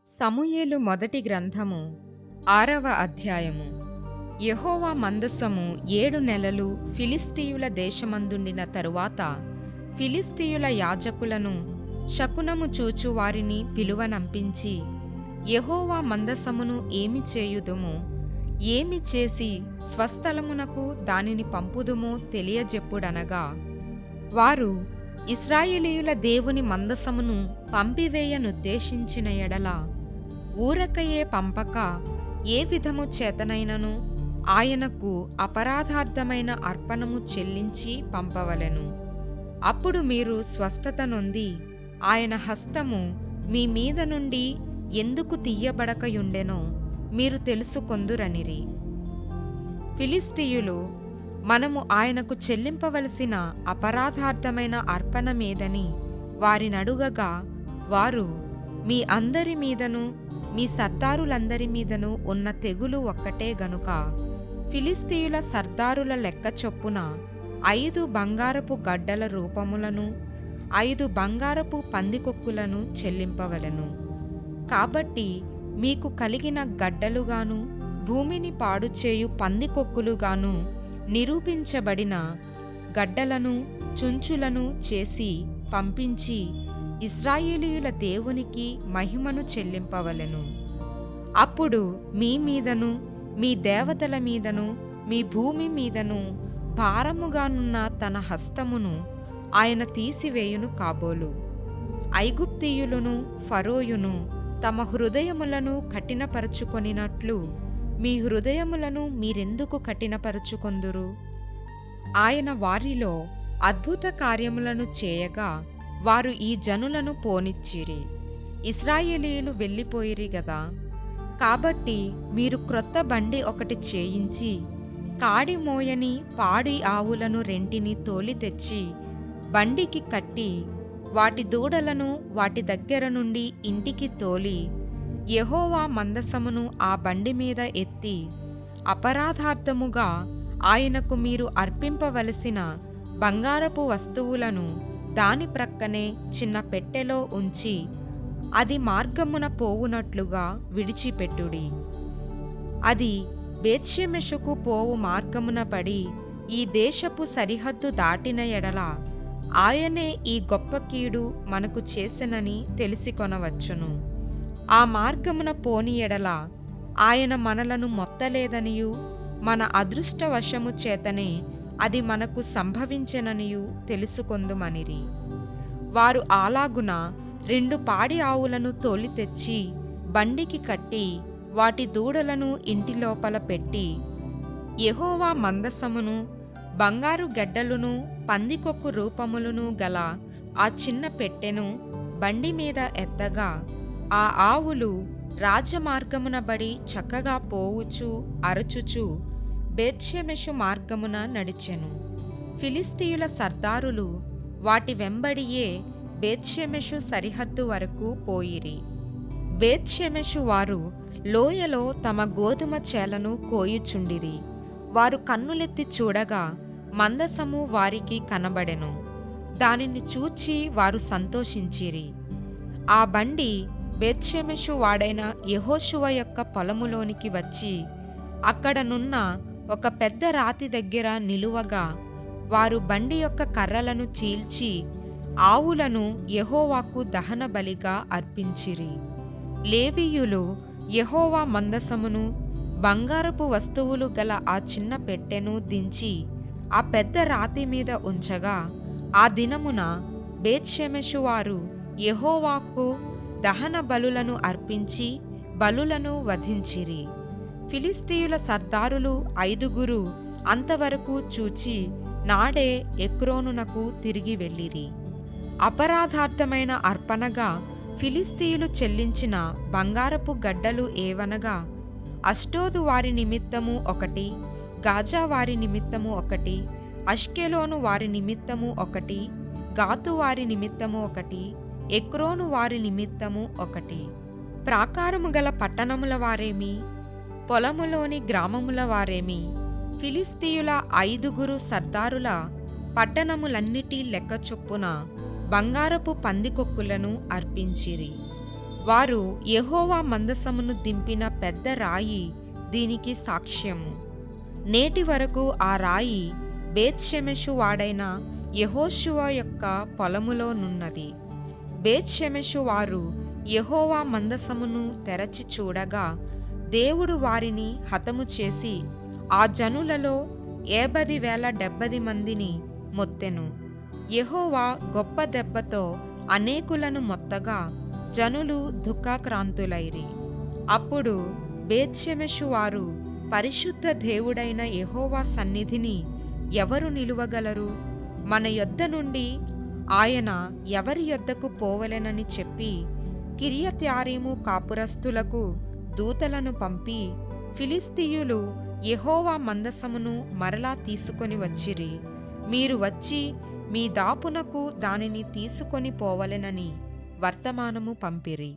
సమూయేలు మొదటి గ్రంథము 6వ అధ్యాయము. యెహోవా మందసము 7 నెలలు ఫిలిష్తీయుల దేశమందుండిన తరువాత ఫిలిష్తీయుల యాజకులను శకునము చూచు వారిని పిలువనంపించి, యెహోవా మందసమును ఏమి చేయుదుమో, ఏమి చేసి స్వస్థలమునకు దానిని పంపుదుమో తెలియజెప్పుడనగా, వారు ఇశ్రాయేలీయుల దేవుని మందసమును పంపివేయనుద్దేశించిన ఎడల ఊరకయే పంపక ఏ విధము చేతనైనను ఆయనకు అపరాధార్థమైన అర్పణము చెల్లించి పంపవలెను. అప్పుడు మీరు స్వస్థత నొంది ఆయన హస్తము మీ మీద నుండి ఎందుకు తీయబడకయుండెనో మీరు తెలుసుకొందురనిరి. ఫిలిష్తీయులు, మనము ఆయనకు చెల్లింపవలసిన అపరాధార్థమైన అర్పణమేదని వారినడుగగా, వారు, మీ అందరి మీదను మీ సర్దారులందరి మీదను ఉన్న తెగులు ఒక్కటే గనుక ఫిలిష్తీయుల సర్దారుల లెక్క చొప్పున 5 బంగారపు గడ్డల రూపములను 5 బంగారపు పందికొక్కులను చెల్లింపవలెను. కాబట్టి మీకు కలిగిన గడ్డలుగాను భూమిని పాడుచేయు పందికొక్కులుగాను నిరూపించబడిన గడ్డలను చుంచులను చేసి పంపించి ఇశ్రాయేలీయుల దేవునికి మహిమను చెల్లింపవలెను. అప్పుడు మీ మీదను మీ దేవతల మీదను మీ భూమి మీదను భారముగానున్న తన హస్తమును ఆయన తీసివేయును కాబోలు. ఐగుప్తీయులను ఫరోయును తమ హృదయములను కఠినపరచుకొనినట్లు మీ హృదయములను మీరెందుకు కఠినపరచుకొందురు? ఆయన వారిలో అద్భుత కార్యములను చేయగా వారు ఈ జనులను పోనిచ్చిరి. ఇశ్రాయేలీయులు వెళ్ళిపోయిరి గదా. కాబట్టి మీరు క్రొత్త బండి ఒకటి చేయించి కాడి మోయని పాడి ఆవులను 2 తోలి తెచ్చి బండికి కట్టి వాటి దూడలను వాటి దగ్గర నుండి ఇంటికి తోలి యెహోవా మందసమును ఆ బండి మీద ఎత్తి అపరాధార్థముగా ఆయనకు మీరు అర్పింపవలసిన బంగారపు వస్తువులను దాని ప్రక్కనే చిన్న పెట్టెలో ఉంచి అది మార్గమున పోవునట్లుగా విడిచిపెట్టుడి. అది బేత్షెమెషుకు పోవు మార్గమున పడి ఈ దేశపు సరిహద్దు దాటిన ఎడల ఆయనే ఈ గొప్ప కీడు మనకు చేసెనని తెలిసికొనవచ్చును. ఆ మార్గమున పోని ఎడల ఆయన మనలను మొత్తలేదనియు మన అదృష్టవశము చేతనే అది మనకు సంభవించెననియు తెలుసుకొందుమనిరి. వారు అలాగున 2 పాడి ఆవులను తోలి తెచ్చి బండికి కట్టి వాటి దూడలను ఇంటి లోపల పెట్టి యెహోవా మందసమును బంగారు గడ్డలును పందికొక్కు రూపములును గల ఆ చిన్న పెట్టెను బండి మీద ఎత్తగా, ఆ ఆవులు రాజమార్గమున బడి చక్కగా పోవుచు అరచుచు బేత్షెమెషు మార్గమున నడిచెను. ఫిలిష్తీయుల సర్దారులు వాటి వెంబడియే బేత్షెమెషు సరిహద్దు వరకు పోయిరి. బేత్షెమెషు వారు లోయలో తమ గోధుమ చేలను కోయుచుండిరి. వారు కన్నులెత్తి చూడగా మందసము వారికి కనబడెను. దానిని చూచి వారు సంతోషించిరి. ఆ బండి బేత్షెమెషు వాడైన యెహోషువ యొక్క పొలములోనికి వచ్చి అక్కడనున్న ఒక పెద్ద రాతి దగ్గర నిలువగా, వారు బండి యొక్క కర్రలను చీల్చి ఆవులను యెహోవాకు దహన బలిగా అర్పించిరి. లేవీయులు యెహోవా మందసమును బంగారపు వస్తువులు గల ఆ చిన్న పెట్టెను దించి ఆ పెద్ద రాతి మీద ఉంచగా, ఆ దినమున బేత్షెమెషు వారు యెహోవాకు దహన బలులను అర్పించి బలులను వధించిరి. ఫిలిష్తీయుల సర్దారులు 5 అంతవరకు చూచి నాడే ఎక్రోనునకు తిరిగి వెళ్ళిరి. అపరాధార్థమైన అర్పణగా ఫిలిష్తీయులు చెల్లించిన బంగారపు గడ్డలు ఏవనగా, అష్డోదు వారి నిమిత్తము 1, గాజా వారి నిమిత్తము 1, అష్కెలోను వారి నిమిత్తము 1, గాతు వారి నిమిత్తము 1, ఎక్రోను వారి నిమిత్తము 1. ప్రాకారము గల పట్టణముల వారేమి, పొలములోని గ్రామముల వారేమి ఫిలిష్తీయుల 5 సర్దారుల పట్టణములన్నిటి లెక్క చొప్పున బంగారపు పందికొక్కులను అర్పించిరి. వారు యెహోవా మందసమును దింపిన పెద్ద రాయి దీనికి సాక్ష్యము. నేటి వరకు ఆ రాయి బేత్షెమెషు వాడైన యెహోషువ యొక్క పొలములో నున్నది. బేత్షెమెషు వారు యెహోవా మందసమును తెరచి చూడగా దేవుడు వారిని హతము చేసి ఆ జనులలో 70,070 మందిని మొత్తెను. యెహోవా గొప్ప దెబ్బతో అనేకులను మొత్తగా జనులు దుఃఖాక్రాంతులైరి. అప్పుడు బేత్షెమెషు వారు పరిశుద్ధ దేవుడైన యెహోవా సన్నిధిని ఎవరు నిలువగలరు? మన యొద్ద నుండి ఆయన ఎవరి యొద్దకు పోవలెనని చెప్పి కిర్యత్యారీము కాపురస్తులకు దూతలను పంపి ఫిలిష్తీయులు యెహోవా మందసమును మరలా తీసుకొని వచ్చిరి. మీరు వచ్చి మీ దాపునకు దానిని తీసుకొని పోవలెనని వర్తమానము పంపిరి.